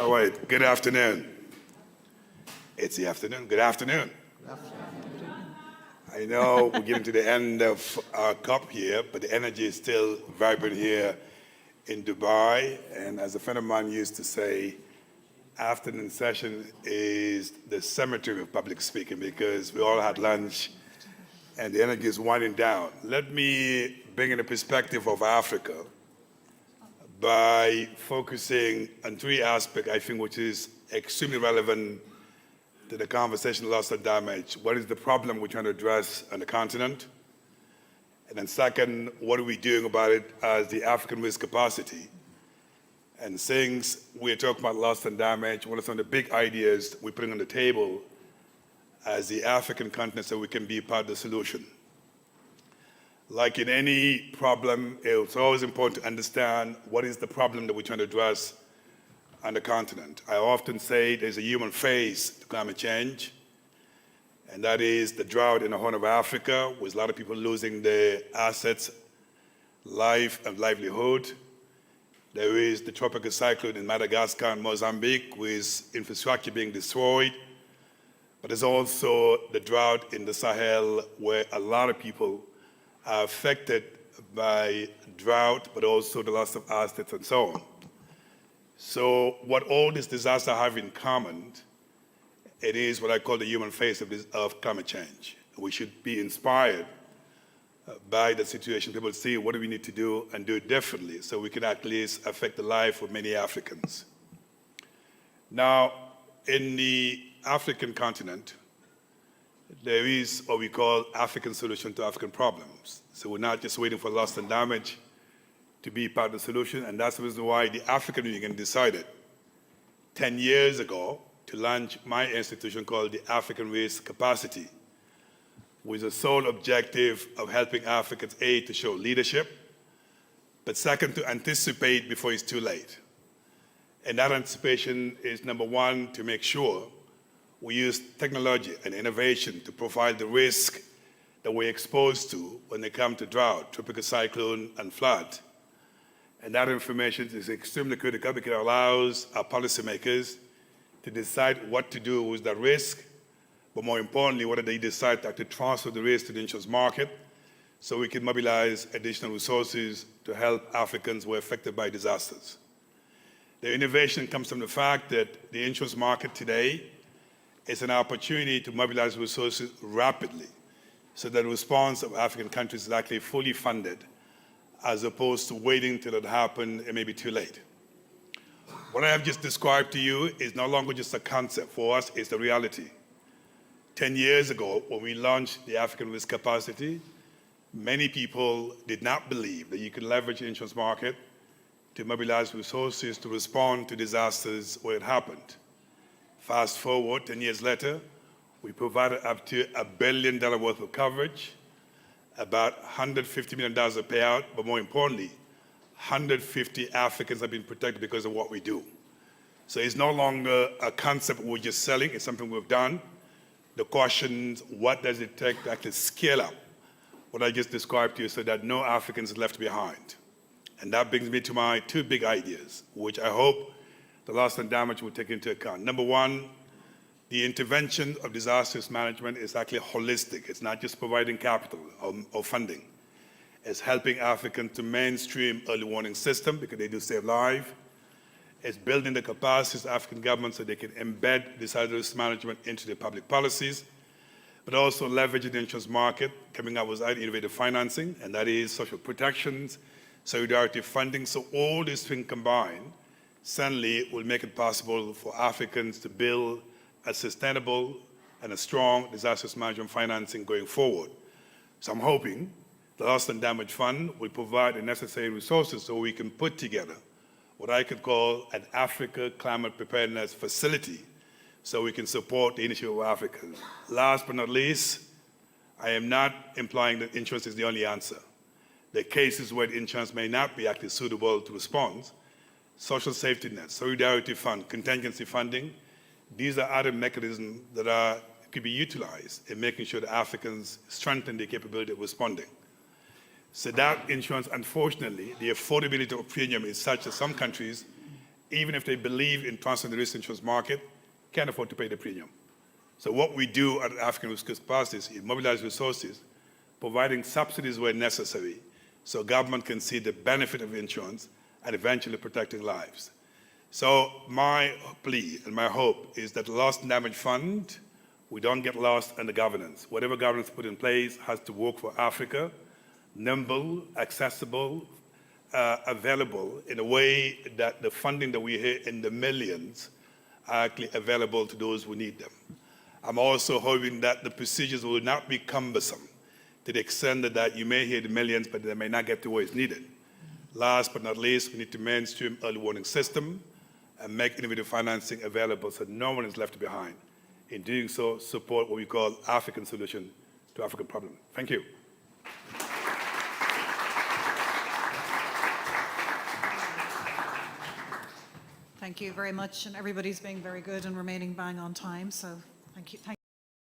All right, good afternoon. It's the afternoon. Good afternoon. Good afternoon. I know we're getting to the end of our COP here, but the energy is still vibrant here in Dubai. And as a friend of mine used to say, afternoon session is the cemetery of public speaking because we all had lunch and the energy is winding down. Let me bring in the perspective of Africa by focusing on three aspects, I think, which is extremely relevant to the conversation, loss and damage. What is the problem we're trying to address on the continent? And then second, what are we doing about it as the African risk capacity? And since we're talking about loss and damage, what are some of the big ideas we're putting on the table as the African continent so we can be part of the solution? Like in any problem, it's always important to understand what is the problem that we're trying to address on the continent. I often say there's a human face to climate change, and that is the drought in the Horn of Africa, with a lot of people losing their assets, life and livelihood. There is the tropical cyclone in Madagascar and Mozambique, with infrastructure being destroyed. But there's also the drought in the Sahel, where a lot of people are affected by drought, but also the loss of assets and so on. So what all these disasters have in common, it is what I call the human face of climate change. We should be inspired by the situation. People see what do we need to do and do it differently so we can at least affect the life of many Africans. Now, in the African continent, there is what we call African solution to African problems. So we're not just waiting for loss and damage to be part of the solution, and that's the reason why the African Union decided 10 years ago to launch my institution called the African Risk Capacity, with the sole objective of helping Africans, A, to show leadership, but second, to anticipate before it's too late. And that anticipation is, number one, to make sure we use technology and innovation to profile the risk that we're exposed to when they come to drought, tropical cyclone, and flood. And that information is extremely critical because it allows our policymakers to decide what to do with that risk, but more importantly, whether they decide to actually transfer the risk to the insurance market so we can mobilize additional resources to help Africans who are affected by disasters. The innovation comes from the fact that the insurance market today is an opportunity to mobilize resources rapidly so that the response of African countries is actually fully funded as opposed to waiting till it happens and maybe too late. What I have just described to you is no longer just a concept. For us, it's the reality. 10 years ago, when we launched the African Risk Capacity, many people did not believe that you could leverage the insurance market to mobilize resources to respond to disasters where it happened. Fast forward, 10 years later, we provided up to $1 billion worth of coverage, about $150 million of payout, but more importantly, 150 Africans have been protected because of what we do. So it's no longer a concept we're just selling, it's something we've done. The question is, what does it take to actually scale up what I just described to you so that no Africans are left behind? And that brings me to my two big ideas, which I hope the loss and damage will take into account. Number one, the intervention of disaster management is actually holistic. It's not just providing capital or funding. It's helping Africans to mainstream early warning system because they do save lives. It's building the capacities of African governments so they can embed disaster management into their public policies, but also leveraging the insurance market, coming up with innovative financing, and that is social protections, solidarity funding. So all these things combined certainly will make it possible for Africans to build a sustainable and a strong disaster management financing going forward. So I'm hoping the Loss and Damage Fund will provide the necessary resources so we can put together what I could call an Africa Climate Preparedness Facility so we can support the initiative of Africa. Last but not least, I am not implying that insurance is the only answer. There are cases where insurance may not be actually suitable to respond. Social safety nets, solidarity fund, contingency funding, these are other mechanisms that could be utilized in making sure that Africans strengthen their capability of responding. So that insurance, unfortunately, the affordability of premium is such that some countries even if they believe in transferring the risk insurance market, can't afford to pay the premium. So what we do at the African Risk Capacity is mobilize resources, providing subsidies where necessary, so government can see the benefit of insurance and eventually protecting lives. So my plea and my hope is that the Loss and Damage Fund, we don't get lost in the governance. Whatever governance put in place has to work for Africa, nimble, accessible, available in a way that the funding that we hear in the millions are actually available to those who need them. I'm also hoping that the procedures will not be cumbersome to the extent that you may hear the millions, but they may not get to where it's needed. Last but not least, we need to mainstream early warning system and make innovative financing available so no one is left behind. In doing so, support what we call African solution to African problem. Thank you. Thank you very much, and everybody's being very good and remaining bang on time, so thank you.